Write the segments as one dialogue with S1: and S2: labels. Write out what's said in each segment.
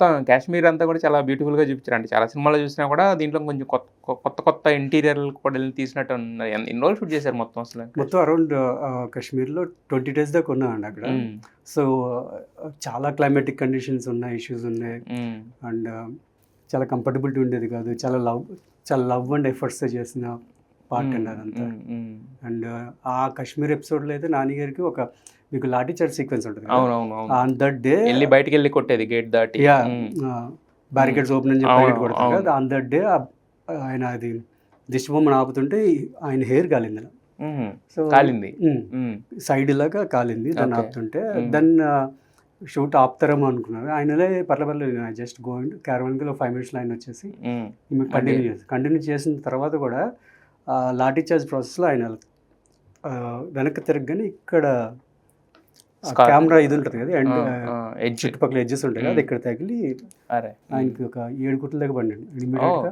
S1: మొత్తం కాశ్మీర్ అంతా కూడా చాలా బ్యూటిఫుల్గా చూపించారు. అంటే చాలా సినిమాలో చూసినా కూడా దీంట్లో కొంచెం కొత్త కొత్త ఇంటీరియర్ కూడా వెళ్ళి తీసినట్టు ఉన్నాయి. ఎన్ని రోజులు షూట్ చేశారు మొత్తం అసలు?
S2: మొత్తం అరౌండ్ కాశ్మీర్లో 20 days దాకా ఉన్నామండి అక్కడ. సో చాలా క్లైమాటిక్ కండిషన్స్ ఉన్నాయి, ఇష్యూస్ ఉన్నాయి, అండ్ చాలా కంఫర్టబిలిటీ ఉండేది కాదు. చాలా లవ్ అండ్ ఎఫర్ట్స్ చేసిన పార్ట్ అండి అదంతా. అండ్ ఆ కాశ్మీర్ ఎపిసోడ్లో అయితే నాని గారికి ఒక మీకు లాఠీ చార్జ్ సీక్వెన్స్ ఉంటుంది. ఆన్ దట్ డే
S1: బయటికి వెళ్ళి కొట్టేది గేట్ దాటి,
S2: బ్యారికేడ్స్ ఓపెన్ అని చెప్పి కొడతారు కదా. ఆన్ దట్ డే ఆయన అది దిష్టిబొమ్మను ఆపుతుంటే ఆయన హెయిర్ కాలింది. సో
S1: కాలింది,
S2: సైడ్ లాగా కాలింది దాన్ని ఆపుతుంటే. దెన్ షూట్ ఆపుతారేమో అనుకున్నారు. ఆయనలే పర్లేదు జస్ట్ గోయింగ్ క్యారవాన్కి 5 minutes ఆయన వచ్చేసి కంటిన్యూ చేసిన తర్వాత కూడా లాఠీ చార్జ్ ప్రాసెస్లో ఆయన వెనక్కి తిరగగానే ఇక్కడ కెమెరా ఇది ఉంటుంది కదా, అండ్ చుట్టుపక్కల ఎడ్జెస్ ఉంటాయి కదా, ఇక్కడ తగిలి ఆయనకి ఒక 7 కుట్లు దాకా పడినాడు ఇమీడియట్గా.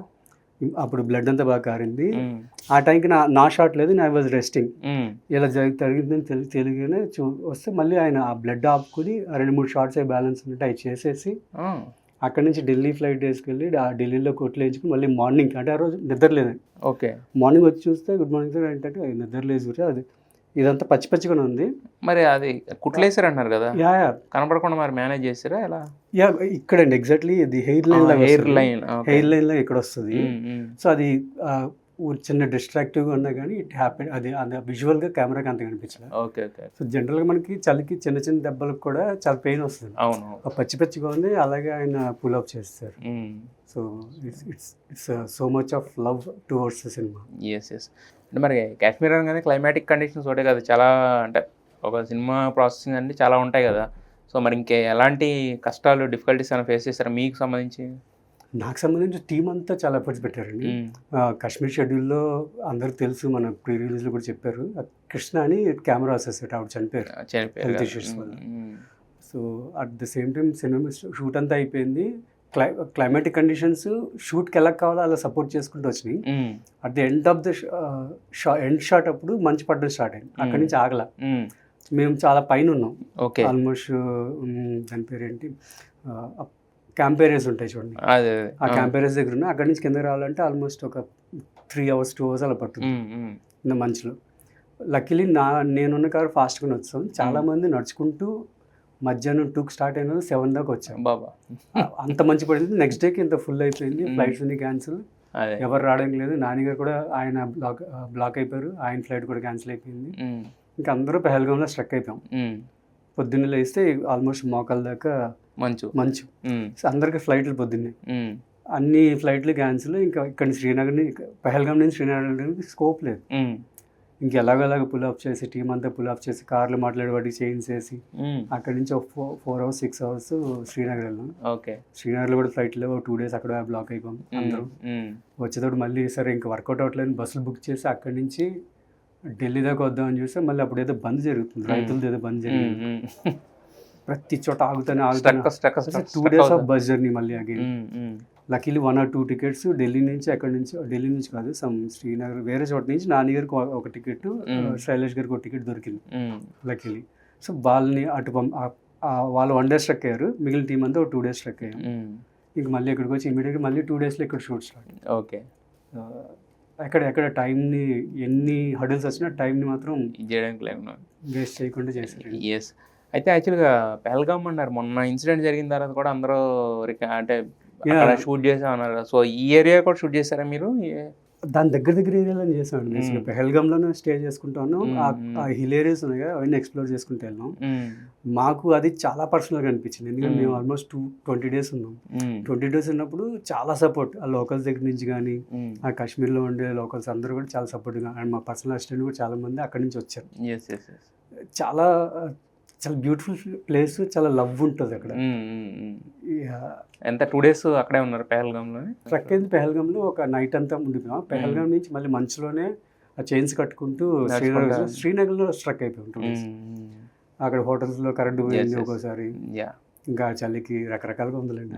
S2: అప్పుడు బ్లడ్ అంతా బాగా కారింది. ఆ టైంకి నా షాట్ లేదు, ఐ వాజ్ రెస్టింగ్. ఇలా జరిగిందని తెలియగానే వస్తే మళ్ళీ ఆయన ఆ బ్లడ్ ఆపుకుని 2-3 షార్ట్స్ అవి బ్యాలెన్స్ ఉంటే అవి చేసేసి అక్కడ నుంచి ఢిల్లీ ఫ్లైట్ వేసుకెళ్ళి ఆ ఢిల్లీలో కొట్లు వేసుకుని మళ్ళీ మార్నింగ్, అంటే ఆ రోజు నిద్రలేదు.
S1: ఓకే,
S2: మార్నింగ్ వచ్చి చూస్తే గుడ్ మార్నింగ్ సార్ ఏంటంటే నిద్రలేదు, అది ఇదంతా పచ్చిగానే ఉంది.
S1: మరి అది కుట్లేసారు అంటున్నారు కదా, కనపడకుండా మరి మేనేజ్ చేసారా ఎలా?
S2: ఇక్కడండి ఎగ్జాక్ట్లీ ఇది హెయిర్ లైన్ లో ఇక్కడ వస్తుంది. సో అది చిన్న డిస్ట్రాక్టివ్గా ఉన్నా కానీ ఇట్ హ్యాపీ, అది విజువల్గా కెమెరాకి అంత కనిపించలేదు.
S1: Okay okay.
S2: సో జనరల్గా మనకి చలికి చిన్న చిన్న దెబ్బలకు కూడా చాలా పెయిన్ వస్తుంది.
S1: అవును,
S2: పచ్చిగా ఉంది. అలాగే ఆయన పుల్ అప్ చేస్తారు. So it's so much of love towards the cinema.
S1: Yes. అంటే మరి కాశ్మీర్ అనగానే క్లైమాటిక్ కండిషన్స్ ఒకటే కదా, చాలా అంటే ఒక సినిమా ప్రాసెసింగ్ అంటే చాలా ఉంటాయి కదా. సో మరి ఇంకే ఎలాంటి కష్టాలు డిఫికల్టీస్ అని ఫేస్ చేస్తారా మీకు సంబంధించి?
S2: నాకు సంబంధించి టీం అంతా చాలా ఎఫర్ట్స్ పెట్టారండి. కాశ్మీర్ షెడ్యూల్లో అందరికి తెలుసు, మన ప్రీ రిలీజ్లో కూడా చెప్పారు, కృష్ణ అని కెమెరా అసిస్టెంట్ ఆవిడ చనిపోయారు హెల్త్ ఇష్యూస్ వల్ల. So at the same time cinema shoot అంతా అయిపోయింది. క్లైమాటిక్ కండిషన్స్ షూట్కి ఎలా కావాలో అలా సపోర్ట్ చేసుకుంటూ వచ్చినాయి. At the end of the end shot అప్పుడు మంచు పడ్డం స్టార్ట్ అయింది. అక్కడి నుంచి ఆగల. మేము చాలా పైన ఉన్నాం. ఆల్మోస్ట్ దాని పేరేంటి, క్యాంప్ ఏరియాస్ ఉంటాయి చూడండి, ఆ క్యాంప్ ఏరియాస్ దగ్గర ఉన్నాయి. అక్కడి నుంచి కింద రావాలంటే ఆల్మోస్ట్ ఒక 3 hours 2 hours అలా పడుతుంది మంచులో. లక్కీలీ నేనున్న కారు ఫాస్ట్గానే వచ్చాం. చాలామంది నడుచుకుంటూ మధ్యాహ్నం 2కి స్టార్ట్ అయిన 7 దాకా వచ్చాం.
S1: బాబా,
S2: అంత మంచి పడింది. నెక్స్ట్ డేకి ఇంత ఫుల్ అయిపోయింది, ఫ్లైట్స్ అన్ని క్యాన్సిల్, ఎవరు రావడం లేదు. నాన్నగారు కూడా ఆయన బ్లాక్ అయిపోయారు, ఆయన ఫ్లైట్ కూడా క్యాన్సిల్ అయిపోయింది. ఇంకా అందరూ పెహల్గాంలో స్ట్రక్ అయిపోయాం. పొద్దున్నే లేస్తే ఆల్మోస్ట్ మోకాల దాకా మంచు. అందరికి ఫ్లైట్లు పొద్దున్నే, అన్ని ఫ్లైట్లు క్యాన్సిల్. ఇంకా ఇక్కడ శ్రీనగర్ పెహల్గాం నుంచి శ్రీనగర్ స్కోప్ లేదు. ఇంక ఎలాగోలాగా పుల్అప్ చేసి టీం అంతా పుల్అప్ చేసి కార్లు మాట్లాడి వాటికి చేంజ్ చేసి అక్కడి నుంచి 4 hours 6 hours శ్రీనగర్ వెళ్ళాం. శ్రీనగర్లో కూడా ఫ్లైట్ లేవు. 2 days అక్కడ బ్లాక్ అయిపోయాం అందరూ. వచ్చేటప్పుడు మళ్ళీ సరే ఇంకా వర్కౌట్ అవ్వట్లేదు, బస్సులు బుక్ చేసి అక్కడి నుంచి ఢిల్లీ దాకా వద్దామని చూస్తే మళ్ళీ అప్పుడు ఏదో బంద్ జరుగుతుంది, రైతులది ఏదో బంద్ జరిగింది. ప్రతి చోట ఆగుతానే 2 days ఆఫ్ బస్ జర్నీ మళ్ళీ again. Luckily 1 or 2 tickets Delhi నుంచి, అక్కడి నుంచి ఢిల్లీ నుంచి కాదు, శ్రీనగర్ వేరే చోట నుంచి నాన్నగారికి ఒక టికెట్, శైలేష్ గారికి ఒక టికెట్ దొరికింది లక్కీలీ. సో వాళ్ళని అటు వాళ్ళు 1 day స్ట్రక్ అయ్యారు, మిగిలిన టీం అంతా 2 days స్ట్రక్ అయ్యాం. ఇంక మళ్ళీ ఇక్కడికి వచ్చి ఇమీడియట్గా మళ్ళీ 2 daysలో ఇక్కడ షూట్ స్టార్ట్.
S1: ఓకే.
S2: ఎక్కడ టైంని ఎన్ని హడిల్స్ వచ్చినా టైంని మాత్రం
S1: చేయడానికి
S2: వేస్ట్ చేయకుండా చేశారు.
S1: ఎస్. అయితే యాక్చువల్గా పెహల్గాం అన్నారు, మొన్న ఇన్సిడెంట్ జరిగిన తర్వాత కూడా అందరూ అంటే షూట్ చేసామన్నారు. సో ఈ ఏరియా కూడా షూట్ చేశారా మీరు?
S2: దాని దగ్గర ఏరియాలో చేసామండి. పెహల్గాంలోనే స్టే చేసుకుంటాను. ఆ హిల్ ఏరియాస్ ఉన్నాయి కదా, అవన్నీ ఎక్స్ప్లోర్ చేసుకుంటూ వెళ్ళాం. మాకు అది చాలా పర్సనల్గా అనిపించింది, ఎందుకంటే మేము ఆల్మోస్ట్ 20 days ఉన్నాం. 20 days ఉన్నప్పుడు చాలా సపోర్ట్ ఆ లోకల్స్ దగ్గర నుంచి కానీ, ఆ కాశ్మీర్లో ఉండే లోకల్స్ అందరూ కూడా చాలా సపోర్ట్గా, అండ్ మా పర్సనల్ అసిస్టెంట్ కూడా చాలా మంది అక్కడి నుంచి వచ్చారు. చాలా బ్యూటిఫుల్ ప్లేస్, చాలా లవ్ ఉంటుంది అక్కడ.
S1: ఎంత 2 days అక్కడే ఉన్నారు పెహల్గాంలో?
S2: ట్రక్ అయింది పెహల్గాంలో, ఒక నైట్ అంతా ఉండిపోయాం. పెహల్గాం నుంచి మళ్ళీ మంచులోనే ఆ చైన్స్ కట్టుకుంటూ శ్రీనగర్లో స్ట్రక్ అయిపోయి అక్కడ హోటల్స్లో కరెంటు పోయింది ఒక్కోసారి. ఇంకా చలికి రకరకాలుగా ఉందిలేండి.